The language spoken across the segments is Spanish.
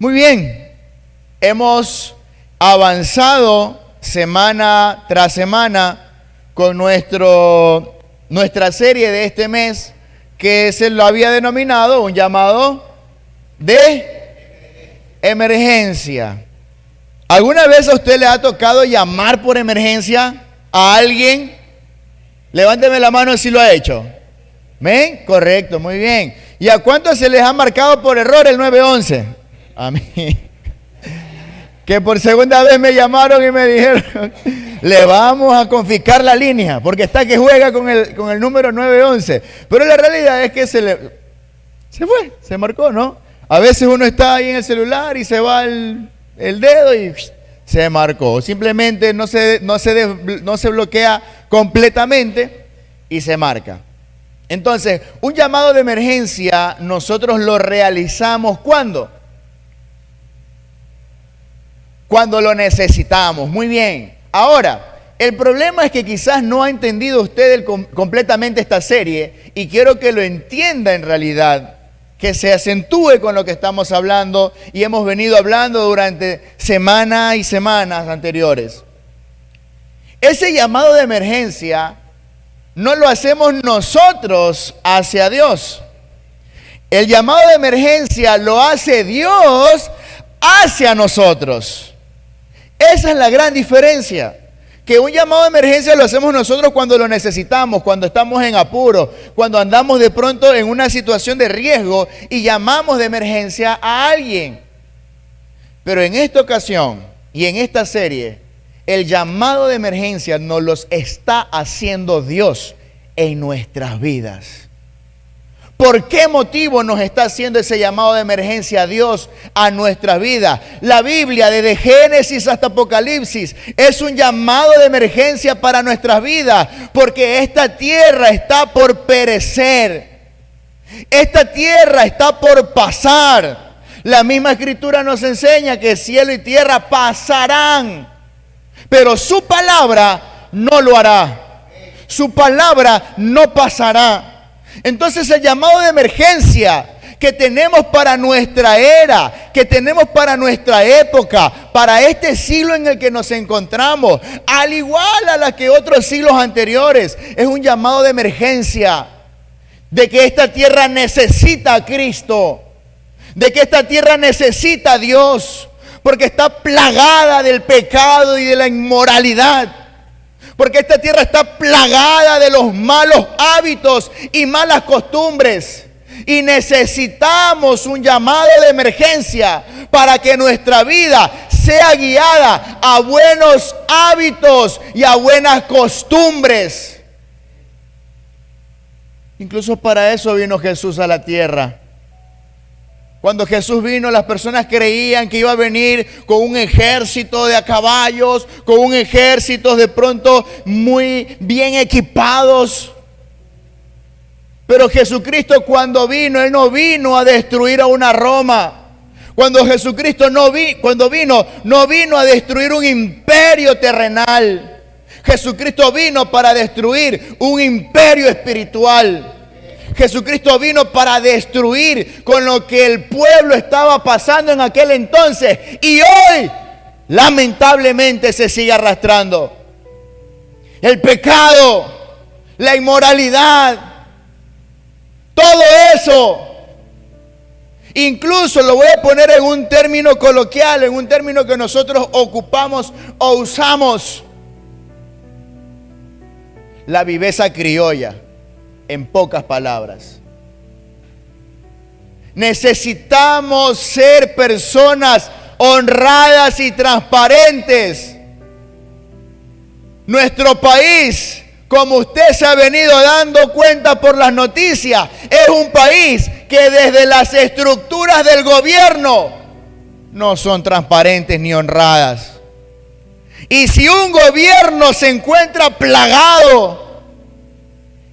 Muy bien, hemos avanzado semana tras semana con nuestra serie de este mes, que se lo había denominado un llamado de emergencia. ¿Alguna vez a usted le ha tocado llamar por emergencia a alguien? Levánteme la mano si lo ha hecho. ¿Ven? Correcto, muy bien. ¿Y a cuántos se les ha marcado por error el 911? A mí. Que por segunda vez me llamaron y me dijeron, le vamos a confiscar la línea, porque está que juega con el número 911. Pero la realidad es que se marcó, ¿no? A veces uno está ahí en el celular y se va el dedo y se marcó. Simplemente no se bloquea completamente y se marca. Entonces, un llamado de emergencia nosotros lo realizamos ¿cuándo? Cuando lo necesitamos. Muy bien. Ahora, el problema es que quizás no ha entendido usted completamente esta serie, y quiero que lo entienda en realidad, que se acentúe con lo que estamos hablando y hemos venido hablando durante semanas y semanas anteriores. Ese llamado de emergencia no lo hacemos nosotros hacia Dios. El llamado de emergencia lo hace Dios hacia nosotros. Esa es la gran diferencia. Que un llamado de emergencia lo hacemos nosotros cuando lo necesitamos, cuando estamos en apuro, cuando andamos de pronto en una situación de riesgo y llamamos de emergencia a alguien. Pero en esta ocasión y en esta serie, el llamado de emergencia nos los está haciendo Dios en nuestras vidas. ¿Por qué motivo nos está haciendo ese llamado de emergencia a Dios a nuestras vidas? La Biblia, desde Génesis hasta Apocalipsis, es un llamado de emergencia para nuestras vidas, porque esta tierra está por perecer. Esta tierra está por pasar. La misma Escritura nos enseña que cielo y tierra pasarán, pero su palabra no lo hará. Su palabra no pasará. Entonces el llamado de emergencia que tenemos para nuestra era, que tenemos para nuestra época, para este siglo en el que nos encontramos, al igual a la que otros siglos anteriores, es un llamado de emergencia de que esta tierra necesita a Cristo, de que esta tierra necesita a Dios, porque está plagada del pecado y de la inmoralidad. Porque esta tierra está plagada de los malos hábitos y malas costumbres. Y necesitamos un llamado de emergencia para que nuestra vida sea guiada a buenos hábitos y a buenas costumbres. Incluso para eso vino Jesús a la tierra. Cuando Jesús vino, las personas creían que iba a venir con un ejército de caballos, con un ejército de pronto muy bien equipados. Pero Jesucristo cuando vino, Él no vino a destruir a una Roma. Cuando Jesucristo no vino a destruir un imperio terrenal. Jesucristo vino para destruir un imperio espiritual. Jesucristo vino para destruir con lo que el pueblo estaba pasando en aquel entonces y hoy lamentablemente se sigue arrastrando. El pecado, la inmoralidad, todo eso. Incluso lo voy a poner en un término coloquial, en un término que nosotros ocupamos o usamos: la viveza criolla. En pocas palabras, necesitamos ser personas honradas y transparentes. Nuestro país, como usted se ha venido dando cuenta por las noticias, es un país que desde las estructuras del gobierno no son transparentes ni honradas. Y si un gobierno se encuentra plagado,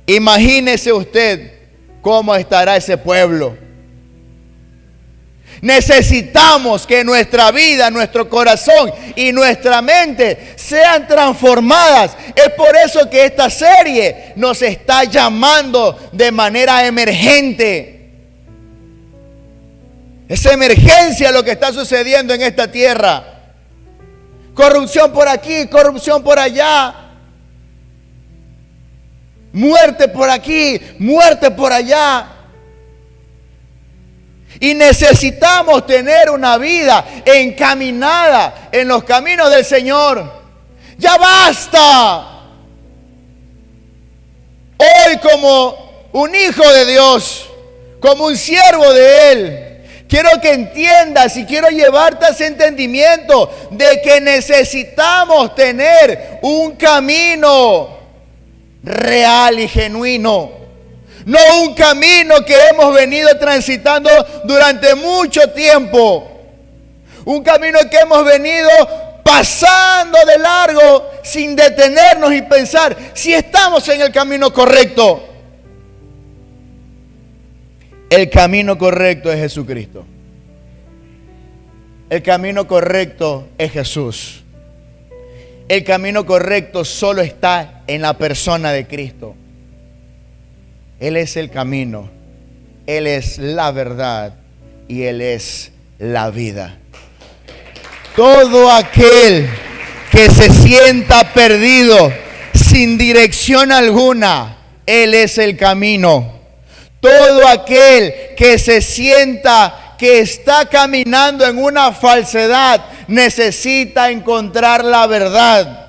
imagínese usted cómo estará ese pueblo. Necesitamos que nuestra vida, nuestro corazón y nuestra mente sean transformadas. Es por eso que esta serie nos está llamando de manera emergente. Es emergencia lo que está sucediendo en esta tierra. Corrupción por aquí, corrupción por allá. Muerte por aquí, muerte por allá. Y necesitamos tener una vida encaminada en los caminos del Señor. ¡Ya basta! Hoy, como un hijo de Dios, como un siervo de Él, quiero que entiendas y quiero llevarte a ese entendimiento de que necesitamos tener un camino real y genuino. No un camino que hemos venido transitando durante mucho tiempo. Un camino que hemos venido pasando de largo sin detenernos y pensar si estamos en el camino correcto. El camino correcto es Jesucristo. El camino correcto es Jesús. El camino correcto solo está en la persona de Cristo. Él es el camino, Él es la verdad y Él es la vida. Todo aquel que se sienta perdido, sin dirección alguna, Él es el camino. Todo aquel que se sienta que está caminando en una falsedad, necesita encontrar la verdad.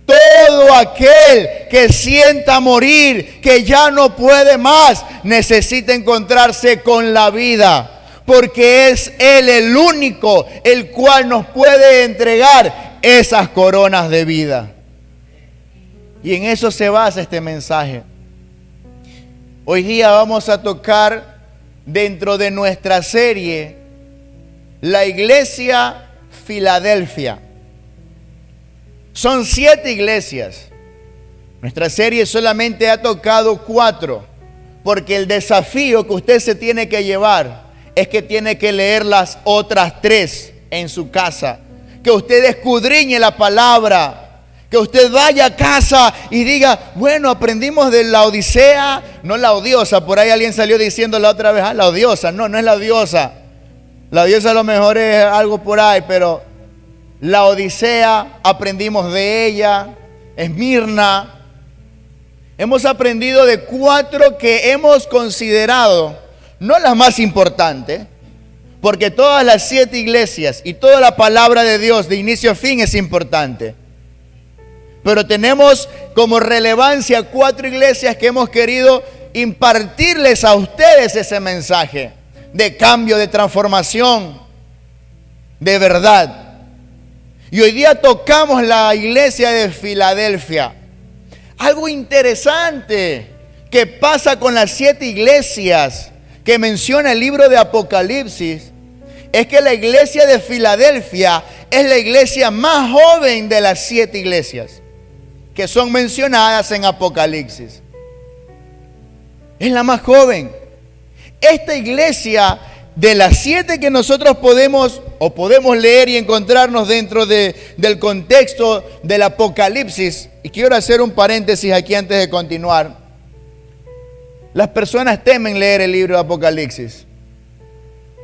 Todo aquel que sienta morir, que ya no puede más, necesita encontrarse con la vida, porque es Él el único el cual nos puede entregar esas coronas de vida. Y en eso se basa este mensaje. Hoy día vamos a tocar dentro de nuestra serie la iglesia Filadelfia. Son 7 iglesias. Nuestra serie solamente ha tocado 4, porque el desafío que usted se tiene que llevar es que tiene que leer las otras 3 en su casa. Que usted escudriñe la palabra, que usted vaya a casa y diga, bueno, aprendimos de la Odisea, no la odiosa. Por ahí alguien salió diciendo la otra vez, la odiosa. No, no es la odiosa. La odiosa a lo mejor es algo por ahí, pero la Odisea, aprendimos de ella, Esmirna. Hemos aprendido de 4 que hemos considerado, no las más importantes, porque todas las 7 iglesias y toda la palabra de Dios de inicio a fin es importante. Pero tenemos como relevancia 4 iglesias que hemos querido impartirles a ustedes ese mensaje de cambio, de transformación, de verdad. Y hoy día tocamos la iglesia de Filadelfia. Algo interesante que pasa con las 7 iglesias que menciona el libro de Apocalipsis es que la iglesia de Filadelfia es la iglesia más joven de las 7 iglesias que son mencionadas en Apocalipsis. Es la más joven. Esta iglesia, de las 7 que nosotros podemos leer y encontrarnos dentro del contexto del Apocalipsis, y quiero hacer un paréntesis aquí antes de continuar. Las personas temen leer el libro de Apocalipsis.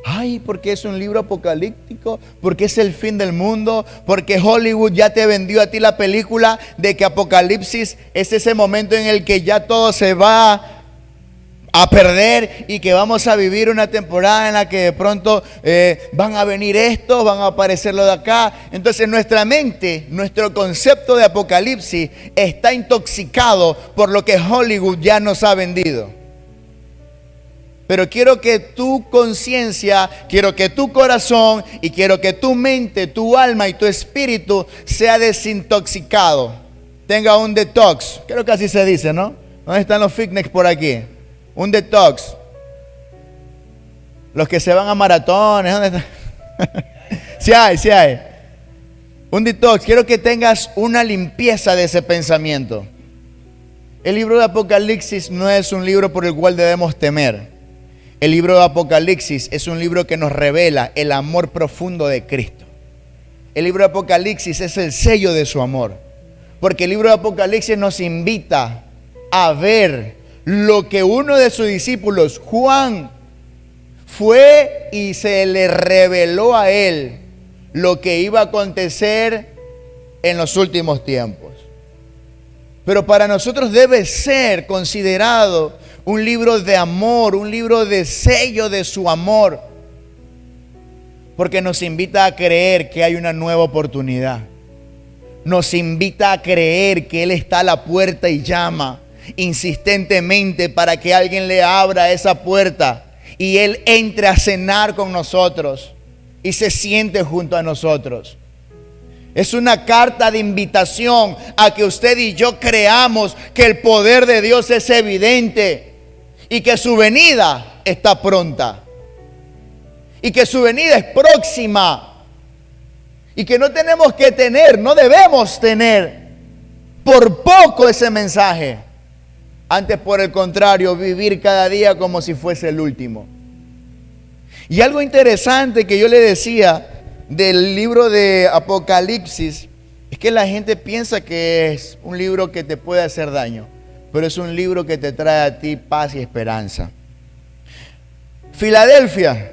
Ay, porque es un libro apocalíptico, porque es el fin del mundo, porque Hollywood ya te vendió a ti la película de que Apocalipsis es ese momento en el que ya todo se va a perder y que vamos a vivir una temporada en la que de pronto van a venir estos, van a aparecer lo de acá. Entonces nuestra mente, nuestro concepto de Apocalipsis está intoxicado por lo que Hollywood ya nos ha vendido. Pero quiero que tu conciencia, quiero que tu corazón y quiero que tu mente, tu alma y tu espíritu sea desintoxicado. Tenga un detox. Creo que así se dice, ¿no? ¿Dónde están los fitness por aquí? Un detox. Los que se van a maratones, ¿dónde están? Sí hay. Un detox. Quiero que tengas una limpieza de ese pensamiento. El libro de Apocalipsis no es un libro por el cual debemos temer. El libro de Apocalipsis es un libro que nos revela el amor profundo de Cristo. El libro de Apocalipsis es el sello de su amor. Porque el libro de Apocalipsis nos invita a ver lo que uno de sus discípulos, Juan, fue y se le reveló a él lo que iba a acontecer en los últimos tiempos. Pero para nosotros debe ser considerado un libro de amor, un libro de sello de su amor, porque nos invita a creer que hay una nueva oportunidad. Nos invita a creer que Él está a la puerta y llama insistentemente para que alguien le abra esa puerta y Él entre a cenar con nosotros y se siente junto a nosotros. Es una carta de invitación a que usted y yo creamos que el poder de Dios es evidente y que su venida está pronta y que su venida es próxima y que no tenemos que tener, no debemos tener por poco ese mensaje. Antes, por el contrario, vivir cada día como si fuese el último. Y algo interesante que yo le decía del libro de Apocalipsis es que la gente piensa que es un libro que te puede hacer daño, pero es un libro que te trae a ti paz y esperanza. Filadelfia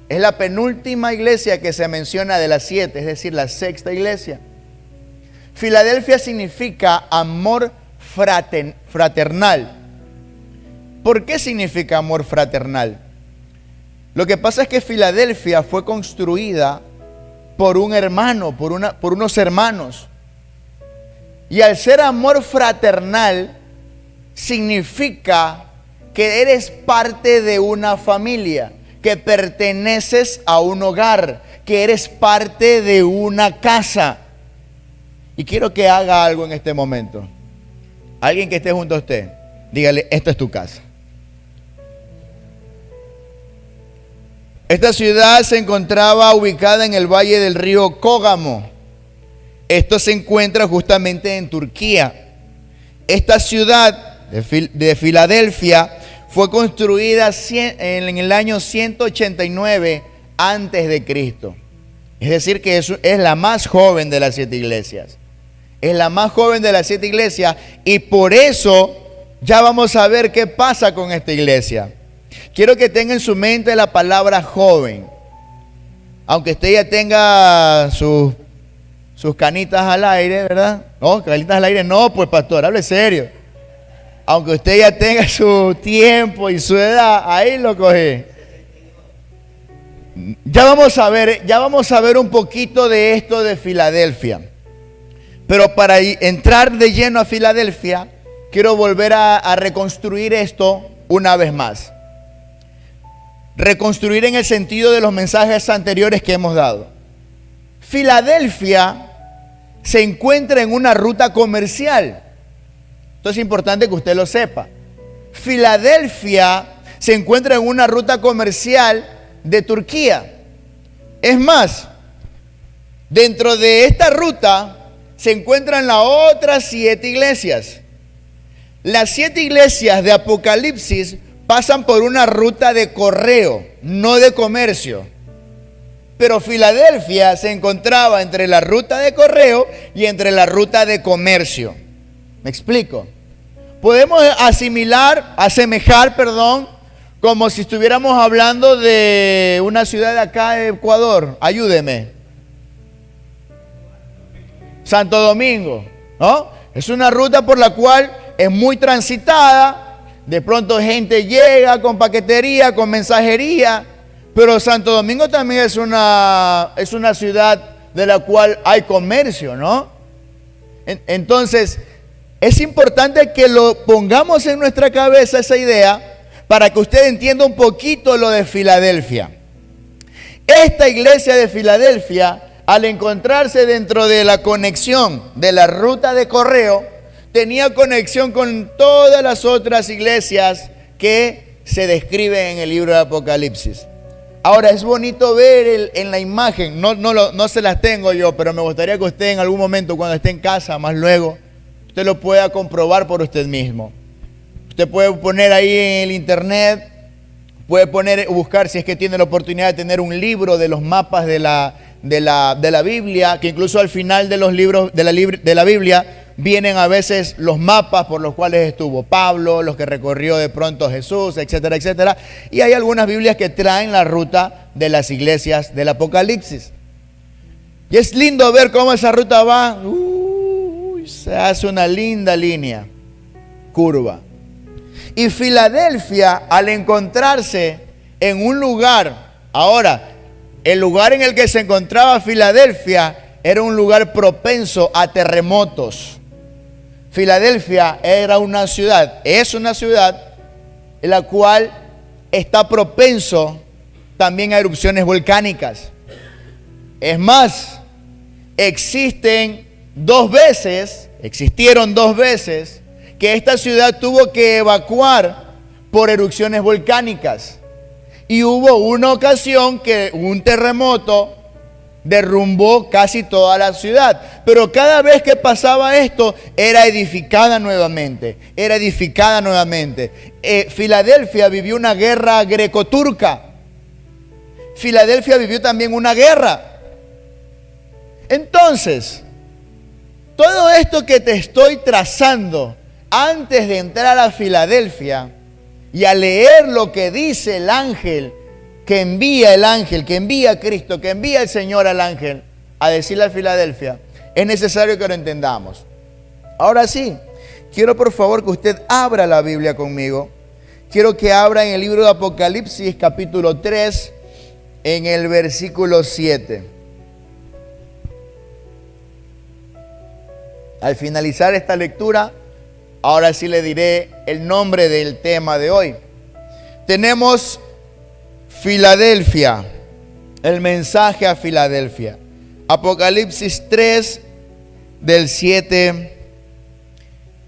es la penúltima iglesia que se menciona de las 7, es decir, la sexta iglesia. Filadelfia significa amor fraternal. ¿Por qué significa amor fraternal? Lo que pasa es que Filadelfia fue construida por un hermano, por unos hermanos. Y al ser amor fraternal, significa que eres parte de una familia, que perteneces a un hogar, que eres parte de una casa. Y quiero que haga algo en este momento. Alguien que esté junto a usted, dígale, esta es tu casa. Esta ciudad se encontraba ubicada en el valle del río Cógamo. Esto se encuentra justamente en Turquía. Esta ciudad de Filadelfia fue construida en el año 189 antes de Cristo. Es decir, que es la más joven de las 7 iglesias. Es la más joven de las 7 iglesias y por eso ya vamos a ver qué pasa con esta iglesia. Quiero que tenga en su mente la palabra joven. Aunque usted ya tenga sus canitas al aire, ¿verdad? No, canitas al aire no, pues pastor, hable serio. Aunque usted ya tenga su tiempo y su edad, ahí lo cogí. Ya vamos a ver un poquito de esto de Filadelfia. Pero para entrar de lleno a Filadelfia, quiero volver a reconstruir esto una vez más. Reconstruir en el sentido de los mensajes anteriores que hemos dado. Filadelfia se encuentra en una ruta comercial. Esto es importante que usted lo sepa. Filadelfia se encuentra en una ruta comercial de Turquía. Es más, dentro de esta ruta se encuentran las otras 7 iglesias. Las 7 iglesias de Apocalipsis pasan por una ruta de correo, no de comercio. Pero Filadelfia se encontraba entre la ruta de correo y entre la ruta de comercio. ¿Me explico? Podemos asemejar, como si estuviéramos hablando de una ciudad de acá de Ecuador. Ayúdeme. Santo Domingo, ¿no? Es una ruta por la cual es muy transitada. De pronto gente llega con paquetería, con mensajería. Pero Santo Domingo también es una ciudad de la cual hay comercio, ¿no? Entonces, es importante que lo pongamos en nuestra cabeza esa idea para que usted entienda un poquito lo de Filadelfia. Esta iglesia de Filadelfia, al encontrarse dentro de la conexión de la ruta de correo, tenía conexión con todas las otras iglesias que se describen en el libro de Apocalipsis. Ahora, es bonito ver en la imagen, no se las tengo yo, pero me gustaría que usted en algún momento, cuando esté en casa, más luego, usted lo pueda comprobar por usted mismo. Usted puede poner ahí en el internet, puede buscar, si es que tiene la oportunidad de tener un libro de los mapas de la Biblia, que incluso al final de los libros de la Biblia vienen a veces los mapas por los cuales estuvo Pablo, los que recorrió de pronto Jesús, etcétera, etcétera. Y hay algunas Biblias que traen la ruta de las iglesias del Apocalipsis. Y es lindo ver cómo esa ruta va. Se hace una linda línea, curva. Y Filadelfia, al encontrarse en un lugar, ahora, el lugar en el que se encontraba Filadelfia era un lugar propenso a terremotos. Filadelfia era una ciudad, es una ciudad en la cual está propenso también a erupciones volcánicas. Es más, existieron dos veces que esta ciudad tuvo que evacuar por erupciones volcánicas. Y hubo una ocasión que un terremoto derrumbó casi toda la ciudad. Pero cada vez que pasaba esto, era edificada nuevamente. Filadelfia vivió una guerra greco-turca. Filadelfia vivió también una guerra. Entonces, todo esto que te estoy trazando antes de entrar a Filadelfia y a leer lo que dice el ángel, que envía Cristo, que envía el Señor al ángel a decirle a Filadelfia, es necesario que lo entendamos. Ahora sí, quiero por favor que usted abra la Biblia conmigo. Quiero que abra en el libro de Apocalipsis capítulo 3, en el versículo 7. Al finalizar esta lectura, ahora sí le diré el nombre del tema de hoy. Tenemos Filadelfia, el mensaje a Filadelfia. Apocalipsis 3, del 7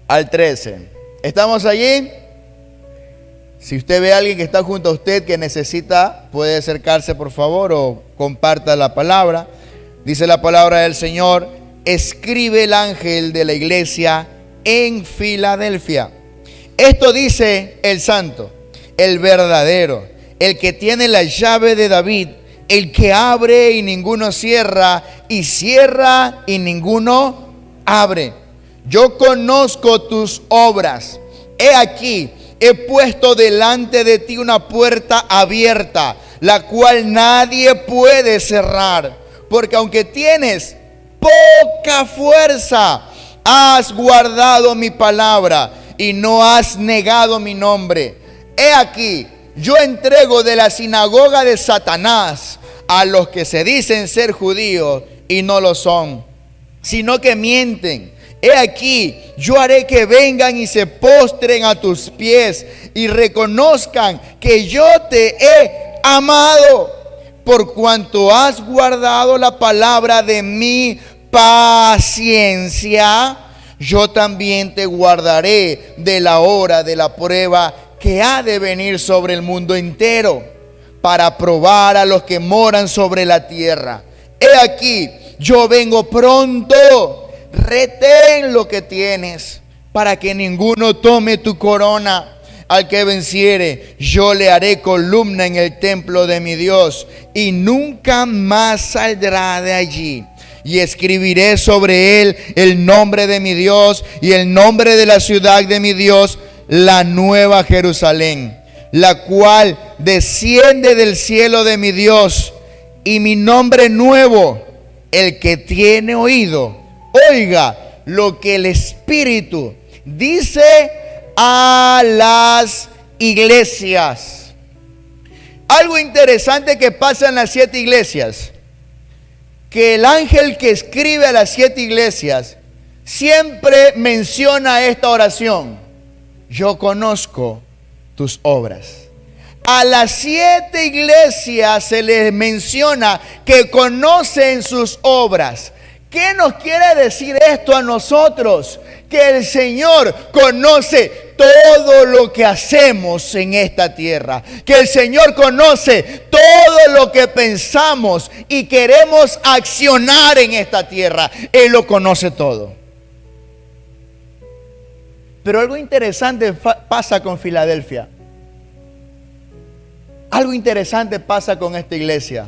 al 13. ¿Estamos allí? Si usted ve a alguien que está junto a usted que necesita, puede acercarse por favor o comparta la palabra. Dice la palabra del Señor: escribe el ángel de la iglesia en Filadelfia. Esto dice el santo, el verdadero, el que tiene la llave de David, el que abre y ninguno cierra, y cierra y ninguno abre. Yo conozco tus obras. He aquí, he puesto delante de ti una puerta abierta, la cual nadie puede cerrar. Porque aunque tienes poca fuerza, has guardado mi palabra y no has negado mi nombre. He aquí, yo entrego de la sinagoga de Satanás a los que se dicen ser judíos y no lo son, sino que mienten. He aquí, yo haré que vengan y se postren a tus pies y reconozcan que yo te he amado, por cuanto has guardado la palabra de mi paciencia. Yo también te guardaré de la hora de la prueba que ha de venir sobre el mundo entero, para probar a los que moran sobre la tierra. He aquí, yo vengo pronto. Retén lo que tienes, para que ninguno tome tu corona. Al que venciere, yo le haré columna en el templo de mi Dios, y nunca más saldrá de allí. Y escribiré sobre él el nombre de mi Dios y el nombre de la ciudad de mi Dios, la nueva Jerusalén, la cual desciende del cielo de mi Dios, y mi nombre nuevo. El que tiene oído, oiga lo que el Espíritu dice a las iglesias. Algo interesante que pasa en las 7 iglesias, que el ángel que escribe a las 7 iglesias siempre menciona esta oración: yo conozco tus obras. A las 7 iglesias se les menciona que conocen sus obras. ¿Qué nos quiere decir esto a nosotros? Que el Señor conoce todo lo que hacemos en esta tierra. Que el Señor conoce todo lo que pensamos y queremos accionar en esta tierra. Él lo conoce todo. Pero algo interesante pasa con Filadelfia. Algo interesante pasa con esta iglesia.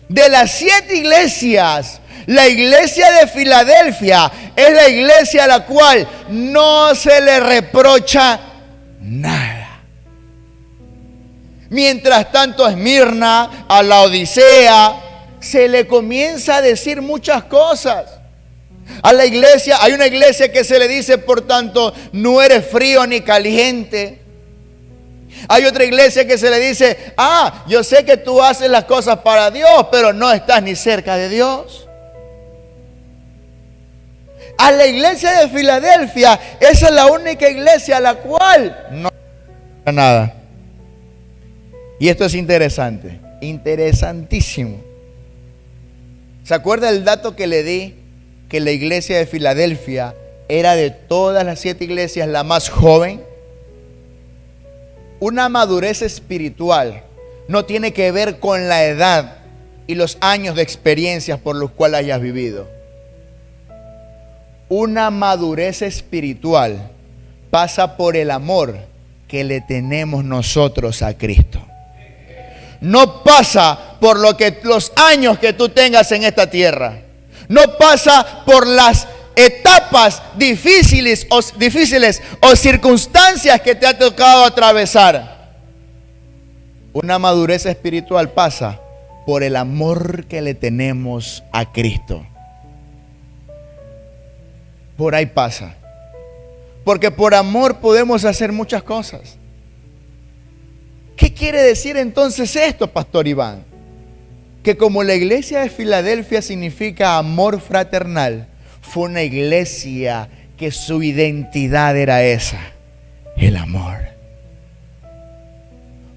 De las 7 iglesias, La iglesia de Filadelfia es la iglesia a la cual no se le reprocha nada. Mientras tanto, a Esmirna, a la Odisea, se le comienza a decir muchas cosas. A la iglesia, hay una iglesia que se le dice, por tanto, no eres frío ni caliente. Hay otra iglesia que se le dice, yo sé que tú haces las cosas para Dios, pero no estás ni cerca de Dios. A la iglesia de Filadelfia, esa es la única iglesia a la cual no nada. Y esto es interesante, interesantísimo. ¿Se acuerda el dato que le di? Que la iglesia de Filadelfia era de todas las 7 iglesias la más joven. Una madurez espiritual no tiene que ver con la edad y los años de experiencias por los cuales hayas vivido. Una madurez espiritual pasa por el amor que le tenemos nosotros a Cristo. No pasa por los años que tú tengas en esta tierra. No pasa por las etapas difíciles o circunstancias que te ha tocado atravesar. Una madurez espiritual pasa por el amor que le tenemos a Cristo. Por ahí pasa. Porque por amor podemos hacer muchas cosas. ¿Qué quiere decir entonces esto, Pastor Iván? Que como la iglesia de Filadelfia significa amor fraternal, fue una iglesia que su identidad era esa, el amor.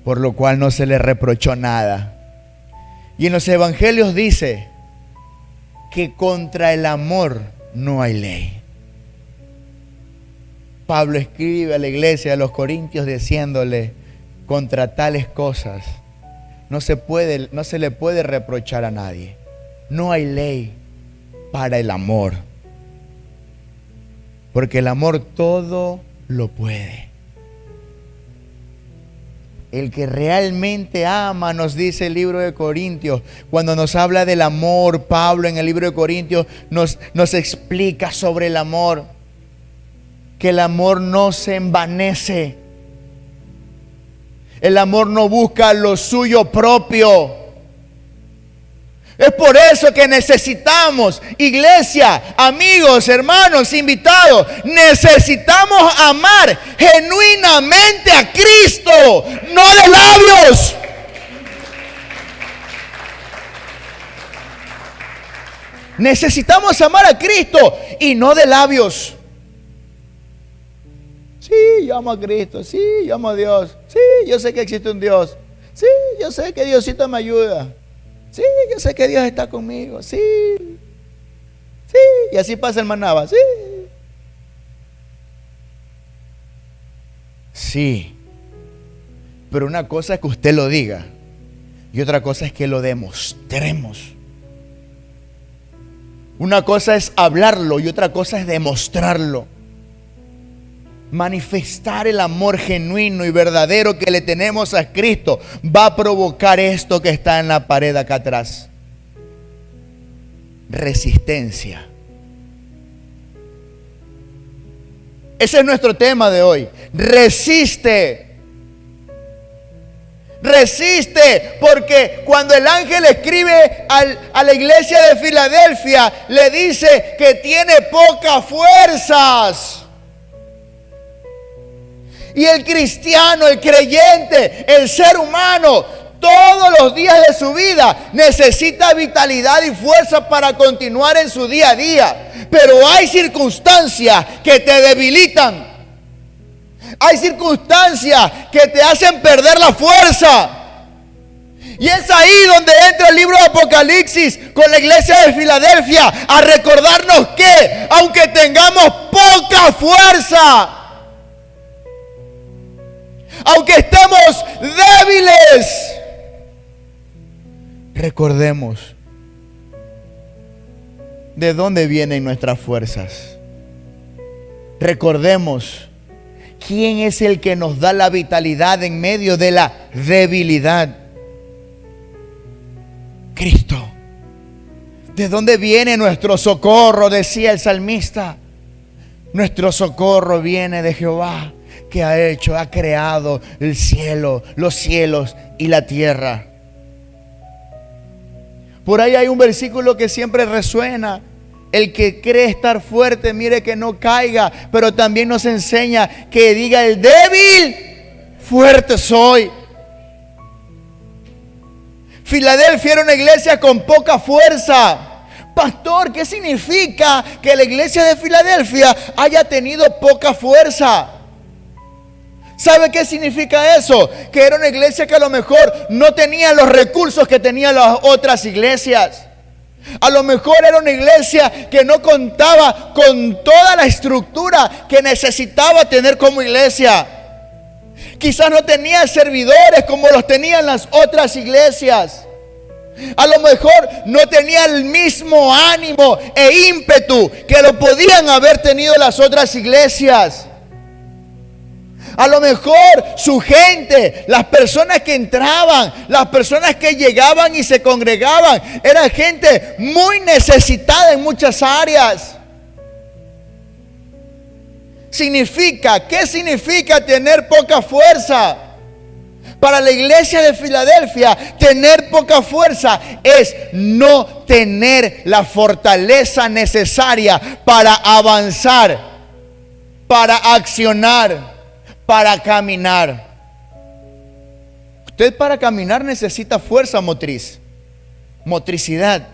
Por lo cual no se le reprochó nada. Y en los evangelios dice que contra el amor no hay ley. Pablo escribe a la iglesia de los Corintios diciéndole, contra tales cosas no se le puede reprochar a nadie. No hay ley para el amor. Porque el amor todo lo puede. El que realmente ama, nos dice el libro de Corintios. Cuando nos habla del amor, Pablo en el libro de Corintios nos explica sobre el amor. Que el amor no se envanece. El amor no busca lo suyo propio. Es por eso que necesitamos, iglesia, amigos, hermanos, invitados, necesitamos amar genuinamente a Cristo, no de labios. Necesitamos amar a Cristo y no de labios. Sí, yo amo a Cristo. Sí, yo amo a Dios. Sí, yo sé que existe un Dios. Sí, yo sé que Diosito me ayuda. Sí, yo sé que Dios está conmigo. Sí. Sí, y así pasa el Manaba. Sí. Sí. Pero una cosa es que usted lo diga y otra cosa es que lo demostremos. Una cosa es hablarlo y otra cosa es demostrarlo. Manifestar el amor genuino y verdadero que le tenemos a Cristo va a provocar esto que está en la pared acá atrás. Resistencia. Ese es nuestro tema de hoy. Resiste. Resiste, porque cuando el ángel escribe a la iglesia de Filadelfia, le dice que tiene pocas fuerzas. Y el cristiano, el creyente, el ser humano, todos los días de su vida necesita vitalidad y fuerza para continuar en su día a día. Pero hay circunstancias que te debilitan. Hay circunstancias que te hacen perder la fuerza. Y es ahí donde entra el libro de Apocalipsis con la iglesia de Filadelfia a recordarnos que aunque tengamos poca fuerza, aunque estemos débiles, recordemos de dónde vienen nuestras fuerzas. Recordemos quién es el que nos da la vitalidad en medio de la debilidad. Cristo. ¿De dónde viene nuestro socorro?, decía el salmista. Nuestro socorro viene de Jehová, que ha creado el cielo, los cielos y la tierra. Por ahí hay un versículo que siempre resuena: el que cree estar fuerte, mire que no caiga. Pero también nos enseña que diga el débil: fuerte soy. Filadelfia era una iglesia con poca fuerza. Pastor, ¿qué significa que la iglesia de Filadelfia haya tenido poca fuerza? ¿Sabe qué significa eso? Que era una iglesia que a lo mejor no tenía los recursos que tenían las otras iglesias. A lo mejor era una iglesia que no contaba con toda la estructura que necesitaba tener como iglesia. Quizás no tenía servidores como los tenían las otras iglesias. A lo mejor no tenía el mismo ánimo e ímpetu que lo podían haber tenido las otras iglesias. A lo mejor su gente, las personas que entraban, las personas que llegaban y se congregaban, eran gente muy necesitada en muchas áreas. ¿Qué significa tener poca fuerza? Para la iglesia de Filadelfia, tener poca fuerza es no tener la fortaleza necesaria para avanzar, para accionar, para caminar. Usted para caminar necesita fuerza motriz, motricidad.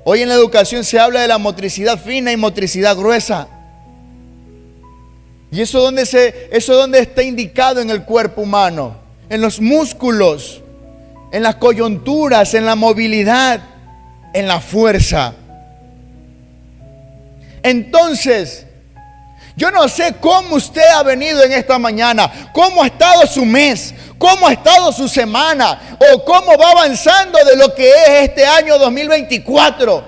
Hoy en la educación se habla de la motricidad fina y motricidad gruesa. ¿Y eso dónde está indicado en el cuerpo humano? En los músculos, en las coyunturas, en la movilidad, en la fuerza. Entonces, yo no sé cómo usted ha venido en esta mañana, cómo ha estado su mes, cómo ha estado su semana, o cómo va avanzando de lo que es este año 2024.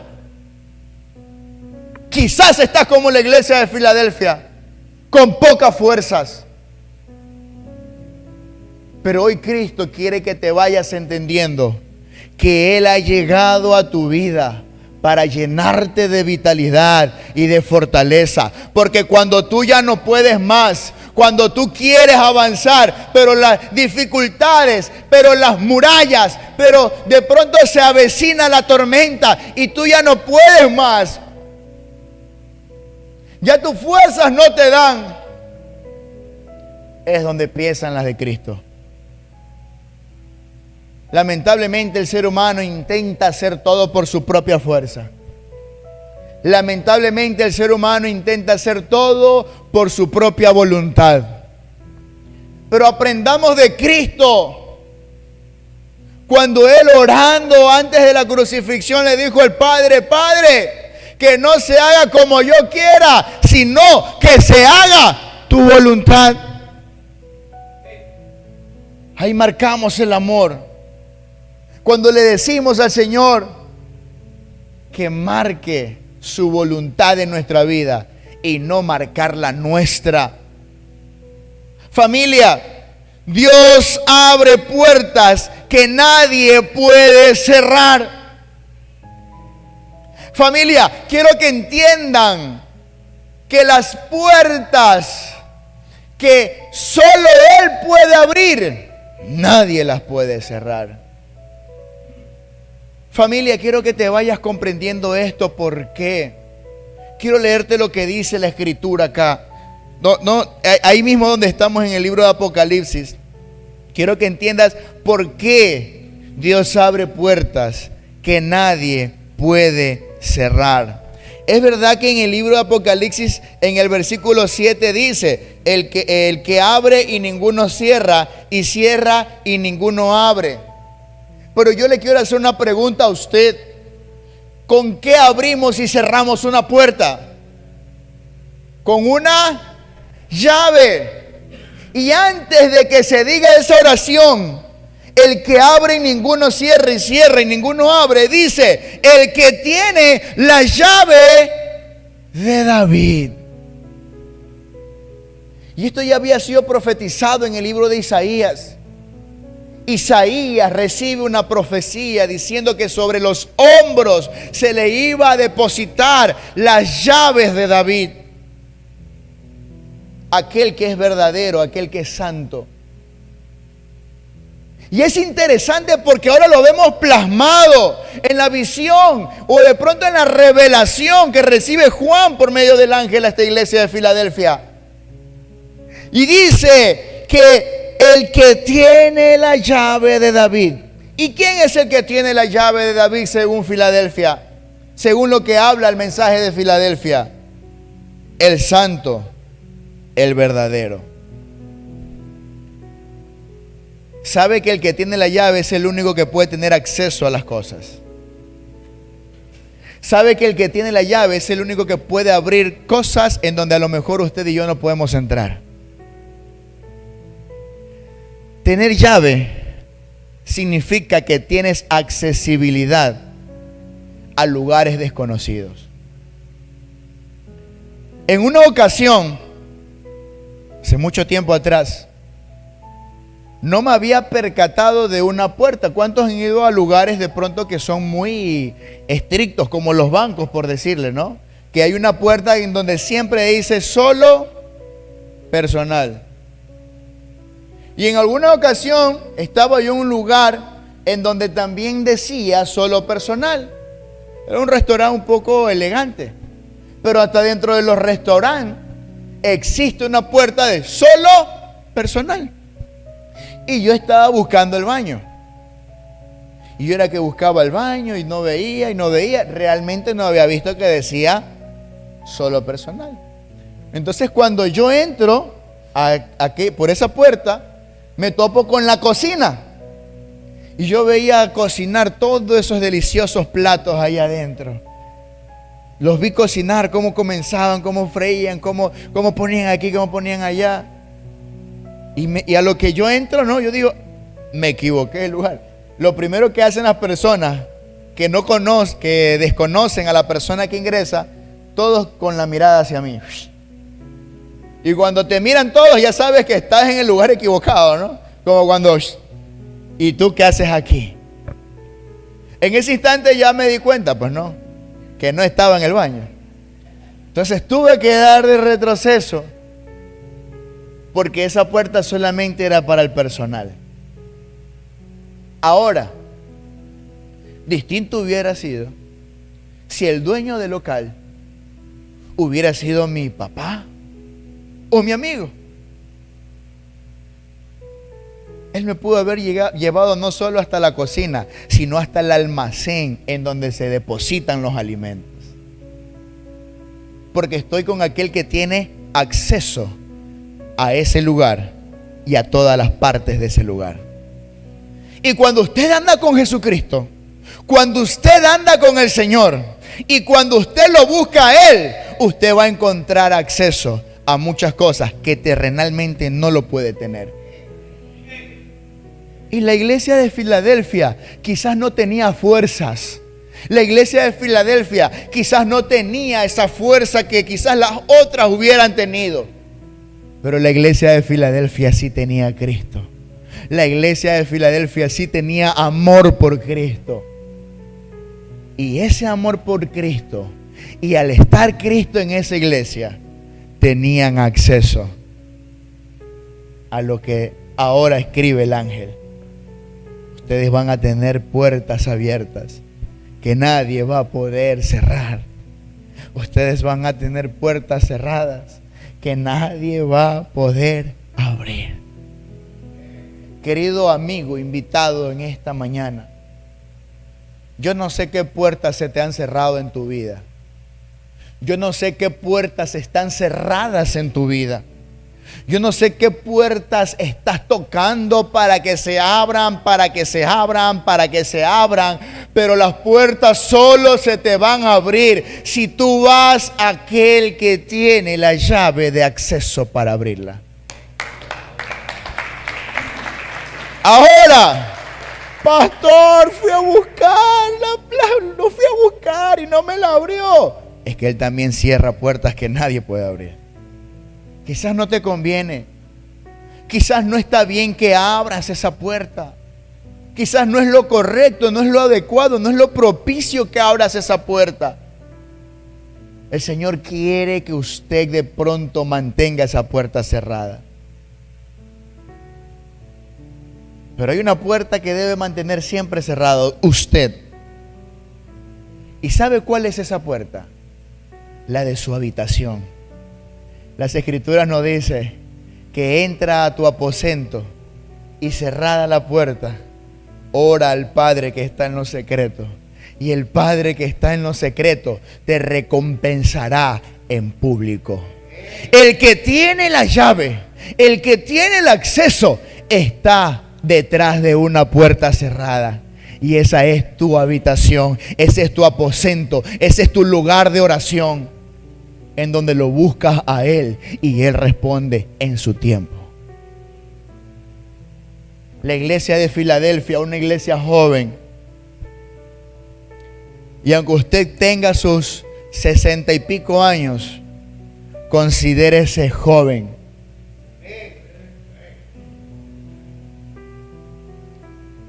Quizás está como la iglesia de Filadelfia, con pocas fuerzas. Pero hoy Cristo quiere que te vayas entendiendo que Él ha llegado a tu vida para llenarte de vitalidad y de fortaleza. Porque cuando tú ya no puedes más, cuando tú quieres avanzar, pero las dificultades, pero las murallas, pero de pronto se avecina la tormenta y tú ya no puedes más, ya tus fuerzas no te dan, es donde empiezan las de Cristo. Lamentablemente el ser humano intenta hacer todo por su propia fuerza. Lamentablemente el ser humano intenta hacer todo por su propia voluntad. Pero aprendamos de Cristo. Cuando Él, orando antes de la crucifixión, le dijo al Padre: Padre, que no se haga como yo quiera, sino que se haga tu voluntad. Ahí marcamos el amor. Cuando le decimos al Señor que marque su voluntad en nuestra vida y no marcar la nuestra. Familia, Dios abre puertas que nadie puede cerrar. Familia, quiero que entiendan que las puertas que solo Él puede abrir, nadie las puede cerrar. Familia, quiero que te vayas comprendiendo esto. ¿Por qué? Quiero leerte lo que dice la Escritura acá. Ahí mismo donde estamos en el libro de Apocalipsis. Quiero que entiendas por qué Dios abre puertas que nadie puede cerrar. Es verdad que en el libro de Apocalipsis, en el versículo 7 dice: el que abre y ninguno cierra, y cierra y ninguno abre. Pero yo le quiero hacer una pregunta a usted: ¿con qué abrimos y cerramos una puerta? Con una llave. Y antes de que se diga esa oración, el que abre y ninguno cierra, y cierra y ninguno abre, dice: el que tiene la llave de David. Y esto ya había sido profetizado en el libro de Isaías. Isaías recibe una profecía diciendo que sobre los hombros se le iba a depositar las llaves de David. Aquel que es verdadero, aquel que es santo. Y es interesante porque ahora lo vemos plasmado en la visión o de pronto en la revelación que recibe Juan por medio del ángel a esta iglesia de Filadelfia. Y dice que el que tiene la llave de David. ¿Y quién es el que tiene la llave de David según Filadelfia? Según lo que habla el mensaje de Filadelfia. El santo, el verdadero. Sabe que el que tiene la llave es el único que puede tener acceso a las cosas. Sabe que el que tiene la llave es el único que puede abrir cosas en donde a lo mejor usted y yo no podemos entrar. Tener llave significa que tienes accesibilidad a lugares desconocidos. En una ocasión, hace mucho tiempo atrás, no me había percatado de una puerta. ¿Cuántos han ido a lugares de pronto que son muy estrictos, como los bancos, por decirle, ¿no? Que hay una puerta en donde siempre dice solo personal. Y en alguna ocasión estaba yo en un lugar en donde también decía solo personal. Era un restaurante un poco elegante, pero hasta dentro de los restaurantes existe una puerta de solo personal. Y yo estaba buscando el baño. Y yo era que buscaba el baño y no veía. Realmente no había visto que decía solo personal. Entonces cuando yo entro aquí, por esa puerta, me topo con la cocina. Y yo veía cocinar todos esos deliciosos platos ahí adentro. Los vi cocinar, cómo comenzaban, cómo freían, cómo ponían aquí, cómo ponían allá. Y a lo que yo entro, no, yo digo, me equivoqué de lugar. Lo primero que hacen las personas que que desconocen a la persona que ingresa, todos con la mirada hacia mí. Y cuando te miran todos, ya sabes que estás en el lugar equivocado, ¿no? Como cuando, ¿y tú qué haces aquí? En ese instante ya me di cuenta, pues no, que no estaba en el baño. Entonces tuve que dar de retroceso, porque esa puerta solamente era para el personal. Ahora, distinto hubiera sido si el dueño del local hubiera sido mi papá o mi amigo. Él me pudo haber llevado no solo hasta la cocina, sino hasta el almacén en donde se depositan los alimentos. Porque estoy con aquel que tiene acceso a ese lugar y a todas las partes de ese lugar. Y cuando usted anda con Jesucristo, cuando usted anda con el Señor y cuando usted lo busca a Él, usted va a encontrar acceso a muchas cosas que terrenalmente no lo puede tener. Y la iglesia de Filadelfia quizás no tenía fuerzas. La iglesia de Filadelfia quizás no tenía esa fuerza que quizás las otras hubieran tenido. Pero la iglesia de Filadelfia sí tenía a Cristo. La iglesia de Filadelfia sí tenía amor por Cristo. Y ese amor por Cristo, y al estar Cristo en esa iglesia, tenían acceso a lo que ahora escribe el ángel. Ustedes van a tener puertas abiertas que nadie va a poder cerrar. Ustedes van a tener puertas cerradas que nadie va a poder abrir. Querido amigo invitado en esta mañana, yo no sé qué puertas se te han cerrado en tu vida. Yo no sé qué puertas están cerradas en tu vida. Yo no sé qué puertas estás tocando para que se abran, pero las puertas solo se te van a abrir si tú vas a aquel que tiene la llave de acceso para abrirla. Ahora, pastor, lo fui a buscar y no me la abrió. Es que Él también cierra puertas que nadie puede abrir. Quizás no te conviene. Quizás no está bien que abras esa puerta. quizás no es lo correcto, no es lo adecuado, no es lo propicio que abras esa puerta. El Señor quiere que usted de pronto mantenga esa puerta cerrada. Pero hay una puerta que debe mantener siempre cerrada, usted. ¿Y sabe cuál es esa puerta? La de su habitación. Las Escrituras nos dicen que entra a tu aposento y cerrada la puerta, ora al Padre que está en lo secreto. Y el Padre que está en lo secreto te recompensará en público. El que tiene la llave, el que tiene el acceso, está detrás de una puerta cerrada. Y esa es tu habitación, ese es tu aposento, ese es tu lugar de oración, en donde lo buscas a Él y Él responde en su tiempo. La iglesia de Filadelfia, una iglesia joven, y aunque usted tenga sus 60 y pico años, considérese joven.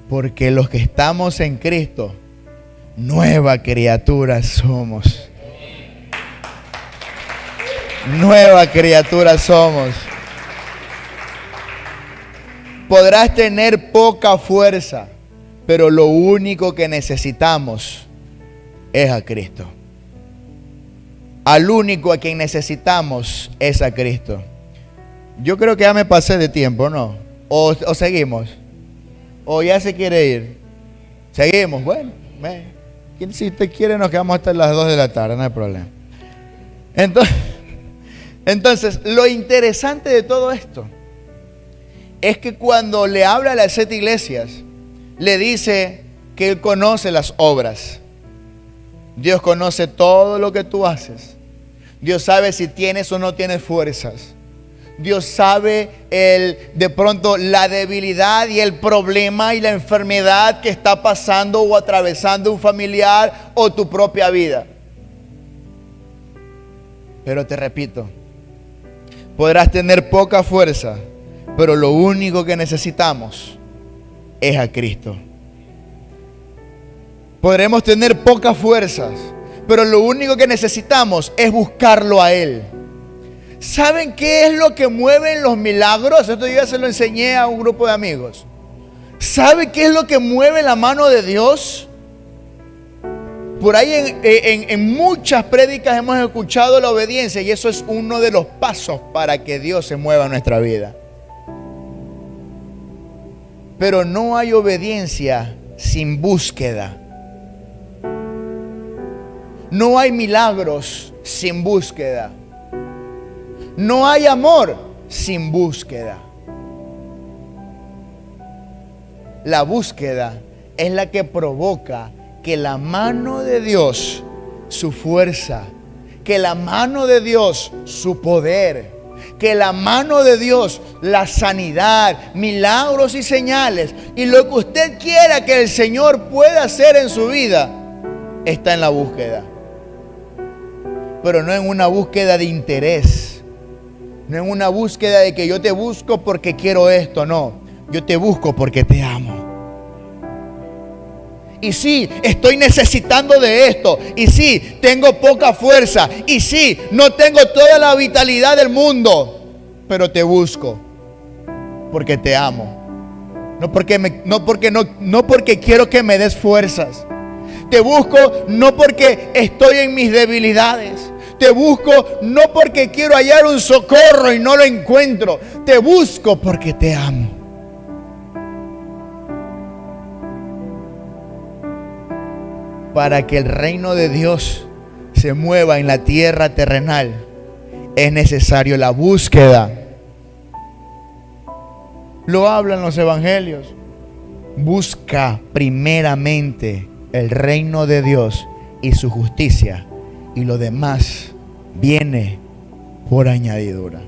Porque los que estamos en Cristo, nueva criatura somos. Nueva criatura somos. Podrás tener poca fuerza, pero lo único que necesitamos es a Cristo. Al único a quien necesitamos es a Cristo. Yo creo que ya me pasé de tiempo, ¿no? ¿O seguimos? ¿O ya se quiere ir? ¿Seguimos? Bueno, si usted quiere nos quedamos hasta las 2 de la tarde, no hay problema. Entonces, lo interesante de todo esto es que cuando le habla a las 7 iglesias, le dice que Él conoce las obras. Dios conoce todo lo que tú haces. Dios sabe si tienes o no tienes fuerzas. Dios sabe de pronto la debilidad y el problema y la enfermedad que está pasando o atravesando un familiar o tu propia vida. Pero te repito, podrás tener poca fuerza, pero lo único que necesitamos es a Cristo. Podremos tener pocas fuerzas, pero lo único que necesitamos es buscarlo a Él. ¿Saben qué es lo que mueve los milagros? Esto yo ya se lo enseñé a un grupo de amigos. ¿Sabe qué es lo que mueve la mano de Dios? Por ahí en muchas prédicas hemos escuchado la obediencia, y eso es uno de los pasos para que Dios se mueva en nuestra vida. Pero no hay obediencia sin búsqueda. No hay milagros sin búsqueda. No hay amor sin búsqueda. La búsqueda es la que provoca que la mano de Dios, su fuerza, que la mano de Dios, su poder, que la mano de Dios, la sanidad, milagros y señales, y lo que usted quiera que el Señor pueda hacer en su vida, está en la búsqueda. Pero no en una búsqueda de interés. No en una búsqueda de que yo te busco porque quiero esto, no. Yo te busco porque te amo. Y sí, estoy necesitando de esto. Y sí, tengo poca fuerza. Y sí, no tengo toda la vitalidad del mundo. Pero te busco porque te amo. No porque quiero que me des fuerzas. Te busco no porque estoy en mis debilidades. Te busco no porque quiero hallar un socorro y no lo encuentro. Te busco porque te amo. Para que el reino de Dios se mueva en la tierra terrenal, es necesario la búsqueda. Lo hablan los evangelios. Busca primeramente el reino de Dios y su justicia, y lo demás viene por añadidura.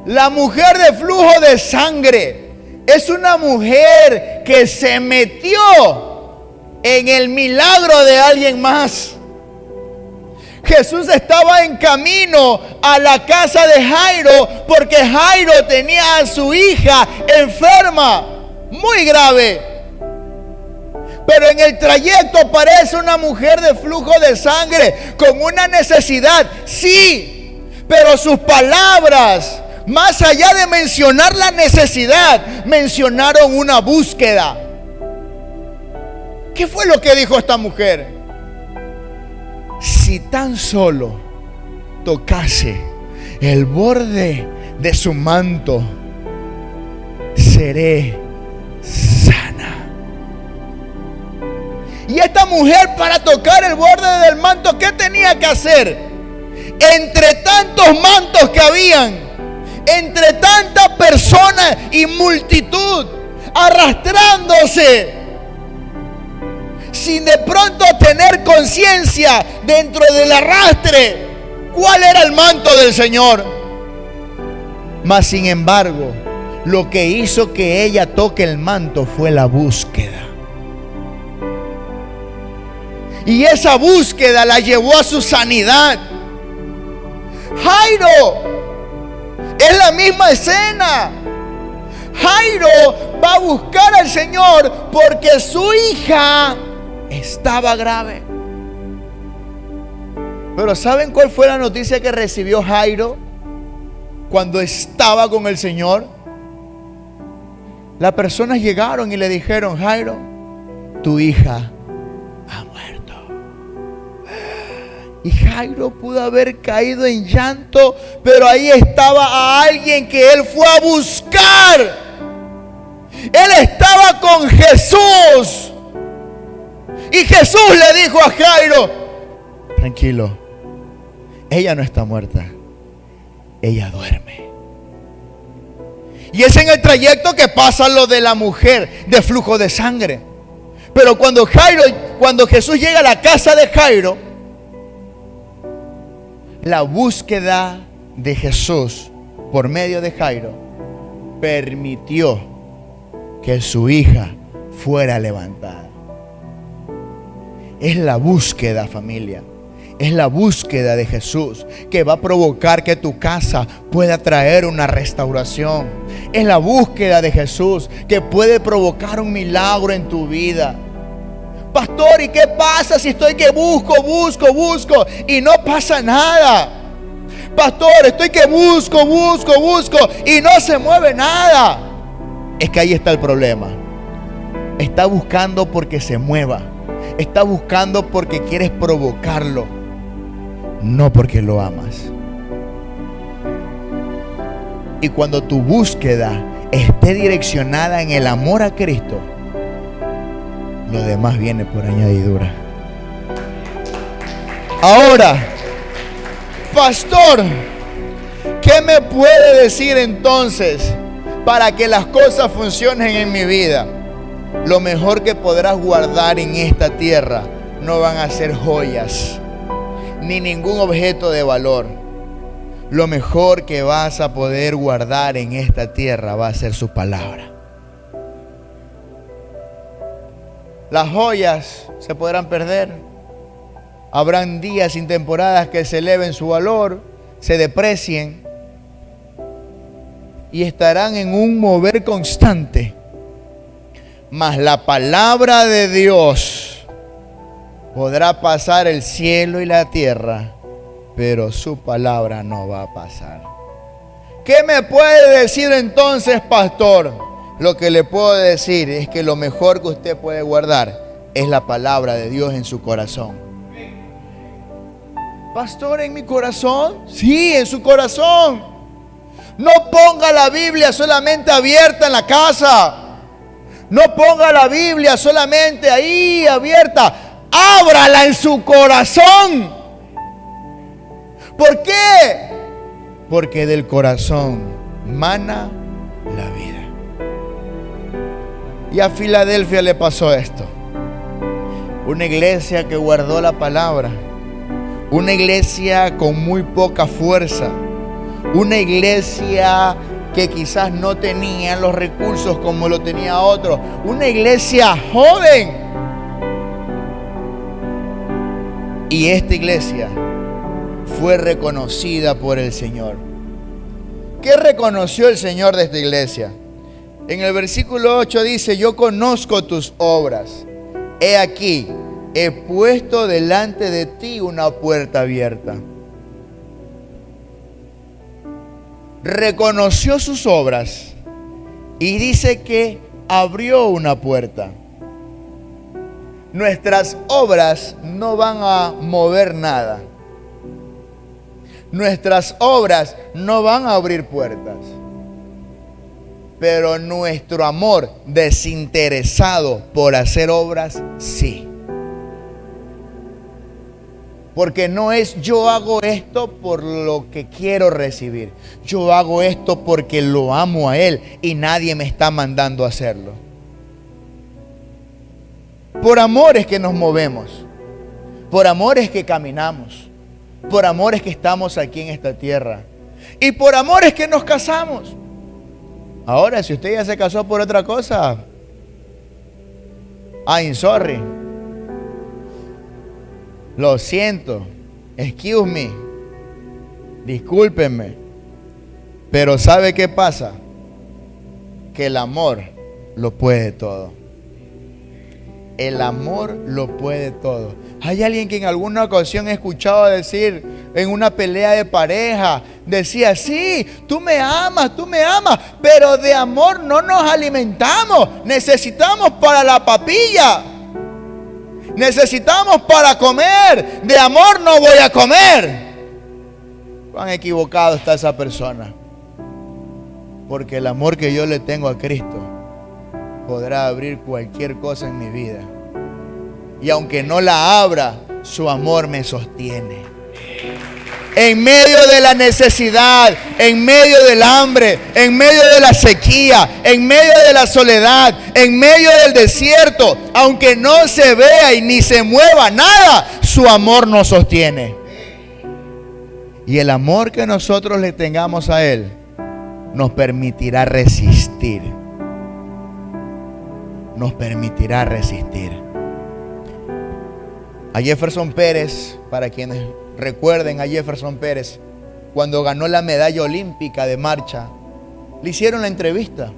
La mujer de flujo de sangre es una mujer que se metió en el milagro de alguien más. Jesús estaba en camino a la casa de Jairo porque Jairo tenía a su hija enferma, muy grave. Pero en el trayecto aparece una mujer de flujo de sangre con una necesidad, sí, pero sus palabras, más allá de mencionar la necesidad, mencionaron una búsqueda. ¿Qué fue lo que dijo esta mujer? Si tan solo tocase el borde de su manto, seré sana. Y esta mujer, para tocar el borde del manto, ¿qué tenía que hacer? Entre tantos mantos que habían, entre tantas personas y multitud arrastrándose, sin de pronto tener conciencia dentro del arrastre, ¿cuál era el manto del Señor? Mas sin embargo, lo que hizo que ella toque el manto fue la búsqueda. Y esa búsqueda la llevó a su sanidad. Jairo, es la misma escena. Jairo va a buscar al Señor porque su hija estaba grave. Pero ¿saben cuál fue la noticia que recibió Jairo cuando estaba con el Señor? Las personas llegaron y le dijeron: Jairo, tu hija ha muerto. Y Jairo pudo haber caído en llanto, pero ahí estaba a alguien que él fue a buscar. Él estaba con Jesús. Y Jesús le dijo a Jairo: tranquilo, ella no está muerta, ella duerme. Y es en el trayecto que pasa lo de la mujer de flujo de sangre. Pero cuando Jesús llega a la casa de Jairo, la búsqueda de Jesús por medio de Jairo permitió que su hija fuera levantada. Es la búsqueda, familia. Es la búsqueda de Jesús que va a provocar que tu casa pueda traer una restauración. Es la búsqueda de Jesús que puede provocar un milagro en tu vida. Pastor, ¿y qué pasa si estoy que busco y no pasa nada? Pastor, estoy que busco y no se mueve nada. Es que ahí está el problema. Está buscando porque se mueva. Está buscando porque quieres provocarlo, no porque lo amas. Y cuando tu búsqueda esté direccionada en el amor a Cristo, lo demás viene por añadidura. Ahora, pastor, ¿qué me puede decir entonces para que las cosas funcionen en mi vida? Lo mejor que podrás guardar en esta tierra no van a ser joyas ni ningún objeto de valor. Lo mejor que vas a poder guardar en esta tierra va a ser su palabra. Las joyas se podrán perder. Habrán días y temporadas que se eleven su valor, se deprecien y estarán en un mover constante. Mas la palabra de Dios podrá pasar el cielo y la tierra, pero su palabra no va a pasar. ¿Qué me puede decir entonces, pastor? Lo que le puedo decir es que lo mejor que usted puede guardar es la palabra de Dios en su corazón. Pastor, ¿en mi corazón? Sí, en su corazón. No ponga la Biblia solamente abierta en la casa. No ponga la Biblia solamente ahí abierta. Ábrala en su corazón. ¿Por qué? Porque del corazón mana la vida. Y a Filadelfia le pasó esto. Una iglesia que guardó la palabra. Una iglesia con muy poca fuerza. Una iglesia que quizás no tenía los recursos como lo tenía otro. Una iglesia joven. Y esta iglesia fue reconocida por el Señor. ¿Qué reconoció el Señor de esta iglesia? En el versículo 8 dice: yo conozco tus obras. He aquí, he puesto delante de ti una puerta abierta. Reconoció sus obras y dice que abrió una puerta. Nuestras obras no van a mover nada. Nuestras obras no van a abrir puertas. Pero nuestro amor desinteresado por hacer obras, sí. Porque no es yo hago esto por lo que quiero recibir. Yo hago esto porque lo amo a Él y nadie me está mandando a hacerlo. Por amor es que nos movemos. Por amor es que caminamos. Por amor es que estamos aquí en esta tierra. Y por amor es que nos casamos. Ahora, si usted ya se casó por otra cosa, I'm sorry. Lo siento. Excuse me. Discúlpenme. Pero ¿sabe qué pasa? Que el amor lo puede todo. El amor lo puede todo. Hay alguien que en alguna ocasión he escuchado decir en una pelea de pareja, decía: sí, tú me amas, pero de amor no nos alimentamos. Necesitamos para la papilla. Necesitamos para comer. De amor no voy a comer. Cuán equivocado está esa persona. Porque el amor que yo le tengo a Cristo podrá abrir cualquier cosa en mi vida. Y aunque no la abra, su amor me sostiene. En medio de la necesidad, en medio del hambre, en medio de la sequía, en medio de la soledad, en medio del desierto, aunque no se vea y ni se mueva nada, su amor nos sostiene. Y el amor que nosotros le tengamos a Él nos permitirá resistir. Nos permitirá resistir. A Jefferson Pérez, para quienes recuerden a Jefferson Pérez, cuando ganó la medalla olímpica de marcha, le hicieron la entrevista.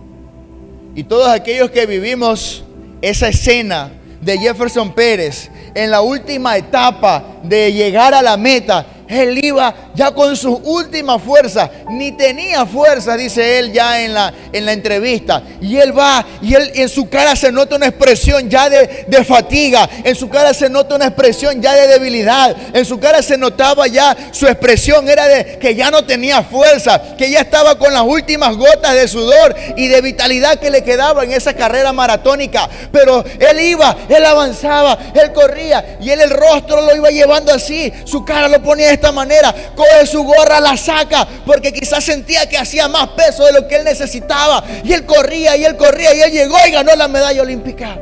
Y todos aquellos que vivimos esa escena de Jefferson Pérez en la última etapa de llegar a la meta, él iba ya con sus últimas fuerzas, ni tenía fuerza, dice él ya en la entrevista. Y él va, y él en su cara se nota una expresión ya de fatiga, en su cara se nota una expresión ya de debilidad, en su cara se notaba ya, su expresión era de que ya no tenía fuerza, que ya estaba con las últimas gotas de sudor y de vitalidad que le quedaba en esa carrera maratónica. Pero él iba, él avanzaba, él corría, y él el rostro lo iba llevando así, su cara lo ponía de esta manera, coge su gorra, la saca, porque quizás sentía que hacía más peso de lo que él necesitaba, y él corría, y él corría, y él llegó y ganó la medalla olímpica.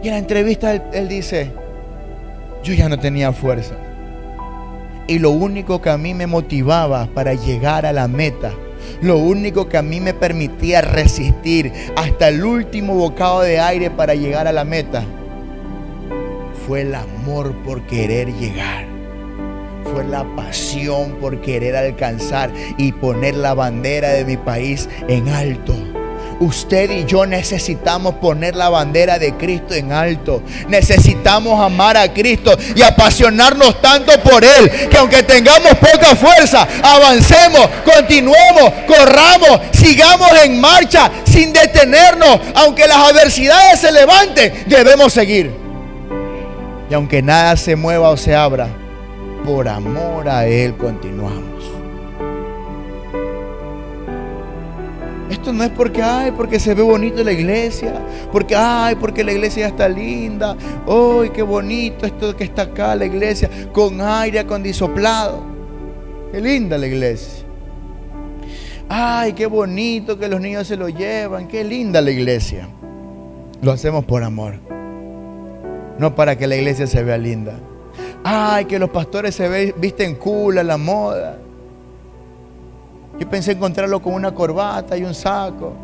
Y en la entrevista él dice: yo ya no tenía fuerza, y lo único que a mí me motivaba para llegar a la meta, lo único que a mí me permitía resistir hasta el último bocado de aire para llegar a la meta, fue el amor por querer llegar. Fue la pasión por querer alcanzar y poner la bandera de mi país en alto. Usted y yo necesitamos poner la bandera de Cristo en alto. Necesitamos amar a Cristo y apasionarnos tanto por Él, que aunque tengamos poca fuerza, avancemos, continuemos, corramos, sigamos en marcha sin detenernos. Aunque las adversidades se levanten, debemos seguir. Y aunque nada se mueva o se abra, por amor a Él continuamos. Esto no es porque se ve bonito la iglesia, porque la iglesia ya está linda. ¡Ay, qué bonito esto que está acá la iglesia, con aire acondicionado! ¡Qué linda la iglesia! ¡Ay, qué bonito que los niños se lo llevan! ¡Qué linda la iglesia! Lo hacemos por amor, no para que la iglesia se vea linda. ¡Ay, que los pastores visten cool a la moda! Yo pensé encontrarlo con una corbata y un saco.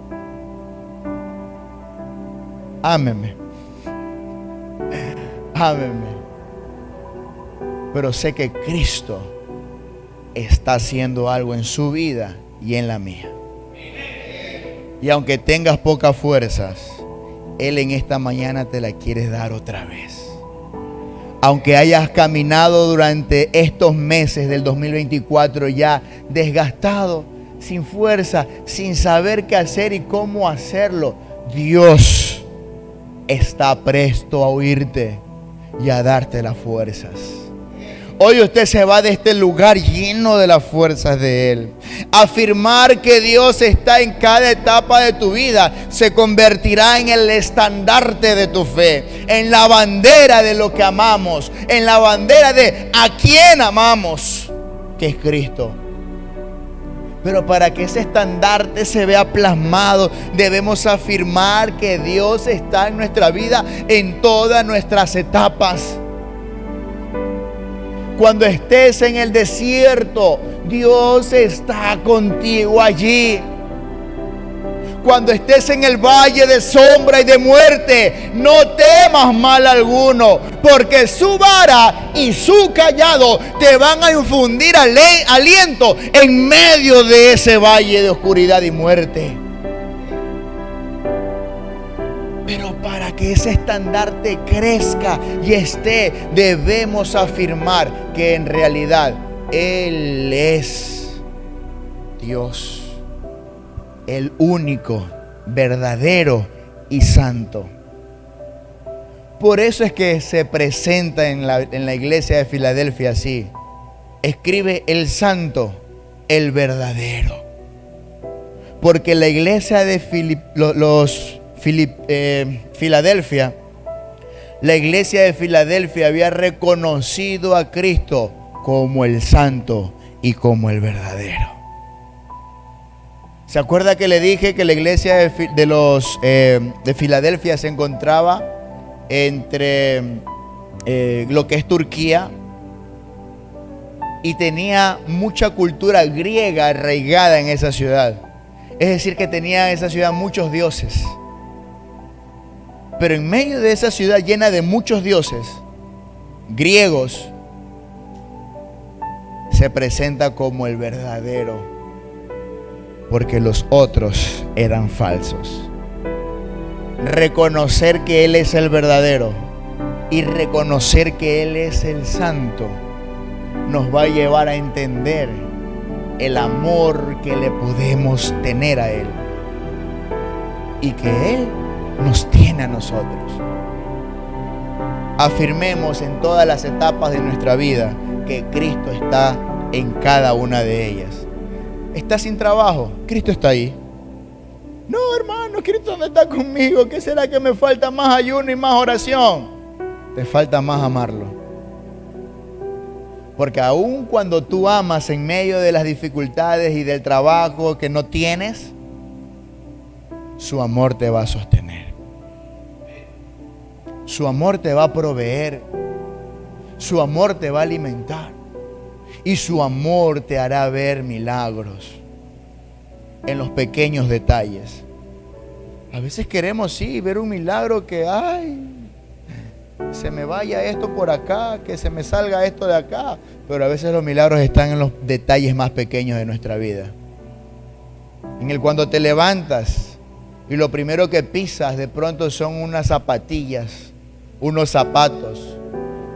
Ámeme. Ámeme. Pero sé que Cristo está haciendo algo en su vida y en la mía. Y aunque tengas pocas fuerzas, Él en esta mañana te la quiere dar otra vez. Aunque hayas caminado durante estos meses del 2024 ya desgastado, sin fuerza, sin saber qué hacer y cómo hacerlo, Dios está presto a oírte y a darte las fuerzas. Hoy usted se va de este lugar lleno de las fuerzas de Él. Afirmar que Dios está en cada etapa de tu vida se convertirá en el estandarte de tu fe, en la bandera de lo que amamos, en la bandera de a quién amamos, que es Cristo. Pero para que ese estandarte se vea plasmado, debemos afirmar que Dios está en nuestra vida en todas nuestras etapas. Cuando estés en el desierto, Dios está contigo allí. Cuando estés en el valle de sombra y de muerte, no temas mal alguno, porque su vara y su callado te van a infundir aliento en medio de ese valle de oscuridad y muerte. Pero para que ese estandarte crezca y esté, debemos afirmar que en realidad Él es Dios, el único, verdadero y santo. Por eso es que se presenta en la iglesia de Filadelfia así. Escribe el santo, el verdadero. Porque la iglesia de Filadelfia, la iglesia de Filadelfia había reconocido a Cristo como el santo y como el verdadero. ¿Se acuerda que le dije que la iglesia de Filadelfia se encontraba entre lo que es Turquía y tenía mucha cultura griega arraigada en esa ciudad? Es decir, que tenía esa ciudad muchos dioses. Pero en medio de esa ciudad llena de muchos dioses griegos, se presenta como el verdadero, porque los otros eran falsos. Reconocer que Él es el verdadero y reconocer que Él es el santo nos va a llevar a entender el amor que le podemos tener a Él y que Él nos tiene a nosotros. Afirmemos en todas las etapas de nuestra vida que Cristo está en cada una de ellas. ¿Estás sin trabajo? Cristo está ahí. No, hermano, Cristo no está conmigo. ¿Qué será que me falta más ayuno y más oración? Te falta más amarlo. Porque aun cuando tú amas en medio de las dificultades y del trabajo que no tienes, su amor te va a sostener. Su amor te va a proveer. Su amor te va a alimentar. Y su amor te hará ver milagros en los pequeños detalles. A veces queremos, sí, ver un milagro que, se me vaya esto por acá, que se me salga esto de acá. Pero a veces los milagros están en los detalles más pequeños de nuestra vida. En el cuando te levantas y lo primero que pisas de pronto son unas zapatillas, unos zapatos,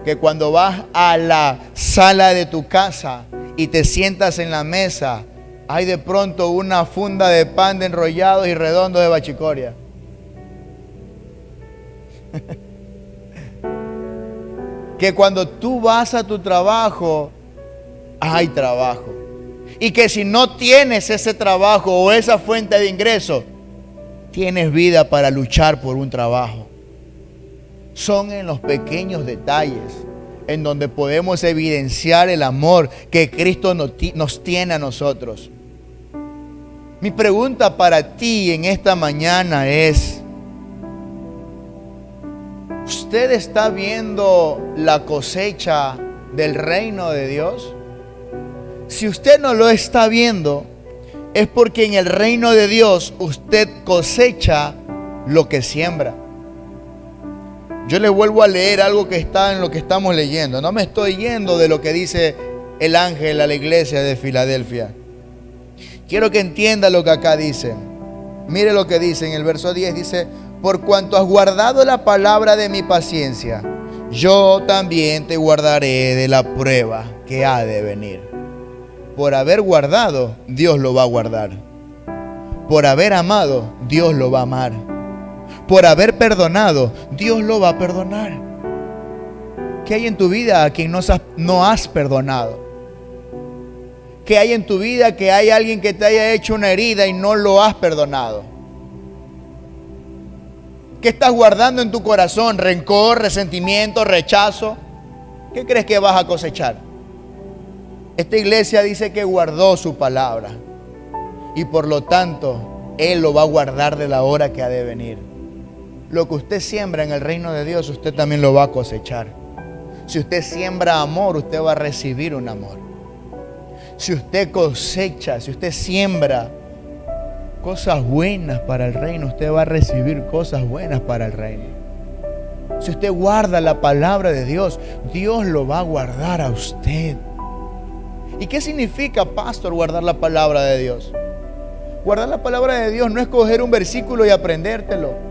que cuando vas a la sala de tu casa y te sientas en la mesa, hay de pronto una funda de pan de enrollados y redondos de bachicoria. Que cuando tú vas a tu trabajo, hay trabajo. Y que si no tienes ese trabajo o esa fuente de ingreso, tienes vida para luchar por un trabajo. Son en los pequeños detalles en donde podemos evidenciar el amor que Cristo nos tiene a nosotros. Mi pregunta para ti en esta mañana es: ¿usted está viendo la cosecha del reino de Dios? Si usted no lo está viendo, es porque en el reino de Dios usted cosecha lo que siembra. Yo le vuelvo a leer algo que está en lo que estamos leyendo. No me estoy yendo de lo que dice el ángel a la iglesia de Filadelfia. Quiero que entienda lo que acá dice. Mire lo que dice en el verso 10. Dice: por cuanto has guardado la palabra de mi paciencia, yo también te guardaré de la prueba que ha de venir. Por haber guardado, Dios lo va a guardar. Por haber amado, Dios lo va a amar. Por haber perdonado, Dios lo va a perdonar. ¿Qué hay en tu vida a quien no has perdonado? ¿Qué hay en tu vida que hay alguien que te haya hecho una herida y no lo has perdonado? ¿Qué estás guardando en tu corazón? ¿Rencor, resentimiento, rechazo? ¿Qué crees que vas a cosechar? Esta iglesia dice que guardó su palabra y por lo tanto Él lo va a guardar de la hora que ha de venir. Lo que usted siembra en el reino de Dios, usted también lo va a cosechar. Si usted siembra amor, usted va a recibir un amor. Si usted cosecha, si usted siembra cosas buenas para el reino, usted va a recibir cosas buenas para el reino. Si usted guarda la palabra de Dios, Dios lo va a guardar a usted. ¿Y qué significa, pastor, guardar la palabra de Dios? Guardar la palabra de Dios no es coger un versículo y aprendértelo.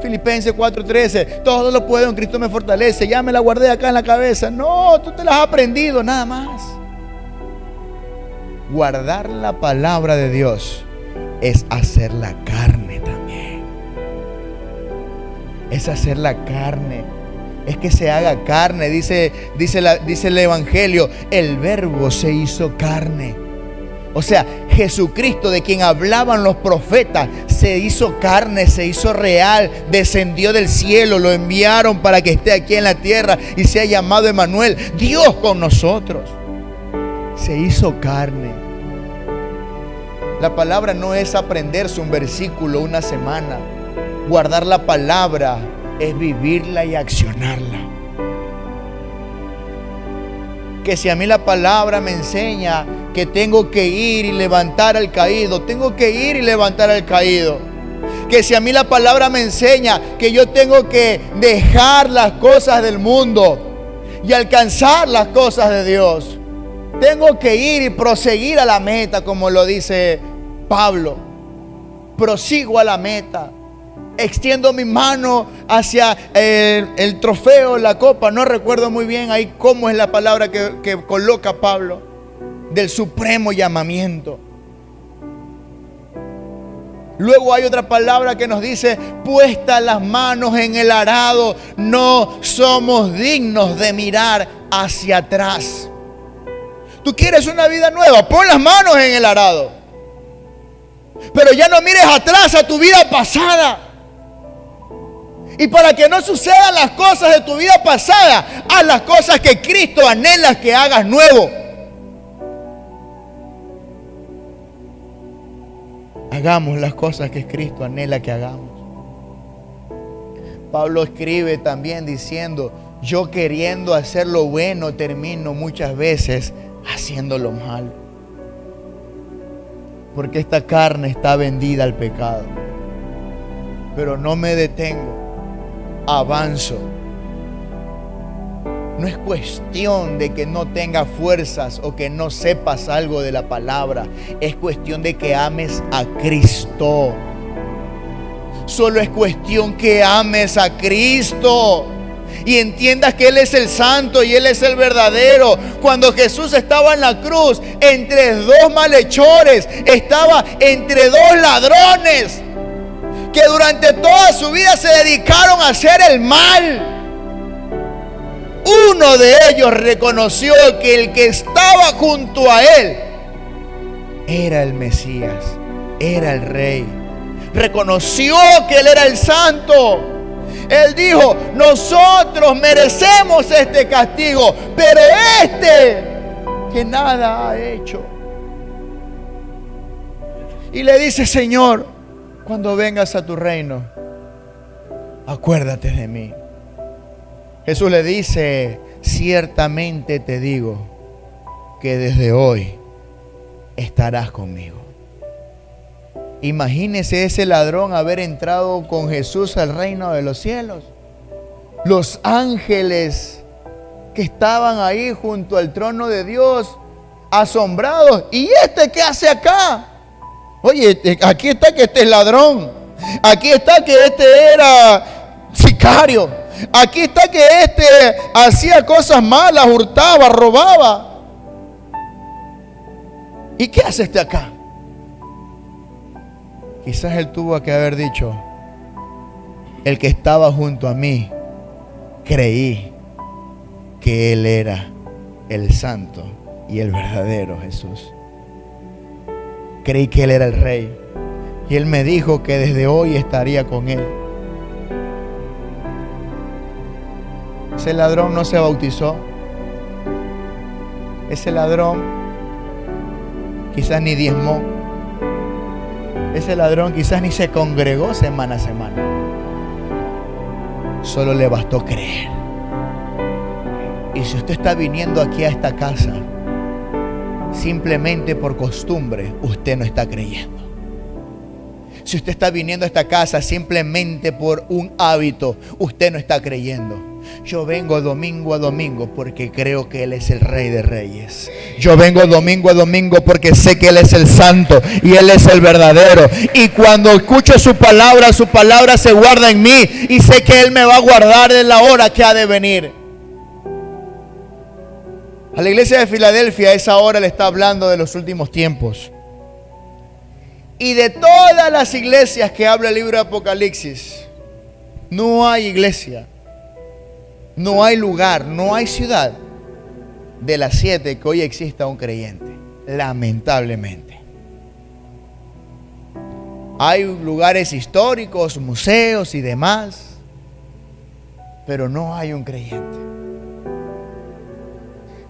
Filipenses 4:13, todo lo puedo en Cristo me fortalece, ya me la guardé acá en la cabeza. No, tú te la has aprendido, nada más. Guardar la palabra de Dios es hacer la carne también. Es hacer la carne. Es que se haga carne. Dice el Evangelio, el Verbo se hizo carne. O sea, Jesucristo, de quien hablaban los profetas, se hizo carne, se hizo real, descendió del cielo, lo enviaron para que esté aquí en la tierra y sea llamado Emmanuel, Dios con nosotros. Se hizo carne. La palabra no es aprenderse un versículo una semana. Guardar la palabra es vivirla y accionarla. Que si a mí la palabra me enseña que tengo que ir y levantar al caído, tengo que ir y levantar al caído. Que si a mí la palabra me enseña que yo tengo que dejar las cosas del mundo y alcanzar las cosas de Dios, tengo que ir y proseguir a la meta, como lo dice Pablo. Prosigo a la meta. Extiendo mi mano hacia el trofeo, la copa. No recuerdo muy bien ahí cómo es la palabra que coloca Pablo. Del supremo llamamiento. Luego hay otra palabra que nos dice: puestas las manos en el arado, no somos dignos de mirar hacia atrás. Tú quieres una vida nueva, pon las manos en el arado. Pero ya no mires atrás a tu vida pasada. Y para que no sucedan las cosas de tu vida pasada, haz las cosas que Cristo anhela que hagas nuevo. Hagamos las cosas que Cristo anhela que hagamos. Pablo escribe también diciendo: yo queriendo hacer lo bueno, termino muchas veces haciendo lo malo. Porque esta carne está vendida al pecado. Pero no me detengo, avanzo. No es cuestión de que no tengas fuerzas o que no sepas algo de la palabra. Es cuestión de que ames a Cristo. Solo es cuestión que ames a Cristo y entiendas que Él es el santo y Él es el verdadero. Cuando Jesús estaba en la cruz, entre dos malhechores, estaba entre dos ladrones que durante toda su vida se dedicaron a hacer el mal. Uno de ellos reconoció que el que estaba junto a él era el Mesías, era el Rey. Reconoció que él era el santo. Él dijo: nosotros merecemos este castigo, pero este que nada ha hecho. Y le dice: Señor, cuando vengas a tu reino, acuérdate de mí. Jesús le dice: ciertamente te digo que desde hoy estarás conmigo. Imagínese ese ladrón haber entrado con Jesús al reino de los cielos. Los ángeles que estaban ahí junto al trono de Dios, asombrados. ¿Y este qué hace acá? Oye, aquí está que este es ladrón. Aquí está que este era sicario. Aquí está que este hacía cosas malas, hurtaba, robaba. ¿Y qué hace este acá? Quizás él tuvo que haber dicho: el que estaba junto a mí, creí que él era el santo y el verdadero Jesús. Creí que él era el rey. Y él me dijo que desde hoy estaría con él. Ese ladrón no se bautizó. Ese ladrón quizás ni diezmó. Ese ladrón quizás ni se congregó semana a semana. Solo le bastó creer. Y si usted está viniendo aquí a esta casa simplemente por costumbre, usted no está creyendo. Si usted está viniendo a esta casa simplemente por un hábito, usted no está creyendo. Yo vengo domingo a domingo porque creo que Él es el Rey de Reyes. Yo vengo domingo a domingo porque sé que Él es el santo y Él es el verdadero. Y cuando escucho su palabra se guarda en mí. Y sé que Él me va a guardar en la hora que ha de venir. A la iglesia de Filadelfia, a esa hora le está hablando de los últimos tiempos. Y de todas las iglesias que habla el libro de Apocalipsis, no hay iglesia, no hay lugar, no hay ciudad de las 7 que hoy exista un creyente, lamentablemente. Hay lugares históricos, museos y demás, pero no hay un creyente.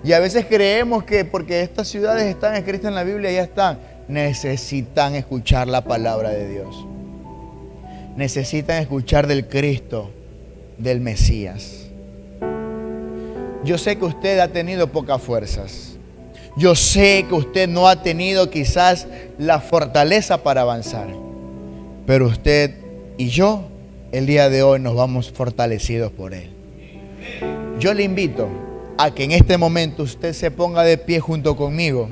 Y a veces creemos que porque estas ciudades están escritas en la Biblia, ya están. Necesitan escuchar la palabra de Dios. Necesitan escuchar del Cristo, del Mesías. Yo sé que usted ha tenido pocas fuerzas. Yo sé que usted no ha tenido quizás la fortaleza para avanzar. Pero usted y yo, el día de hoy, nos vamos fortalecidos por Él. Yo le invito a que en este momento usted se ponga de pie junto conmigo.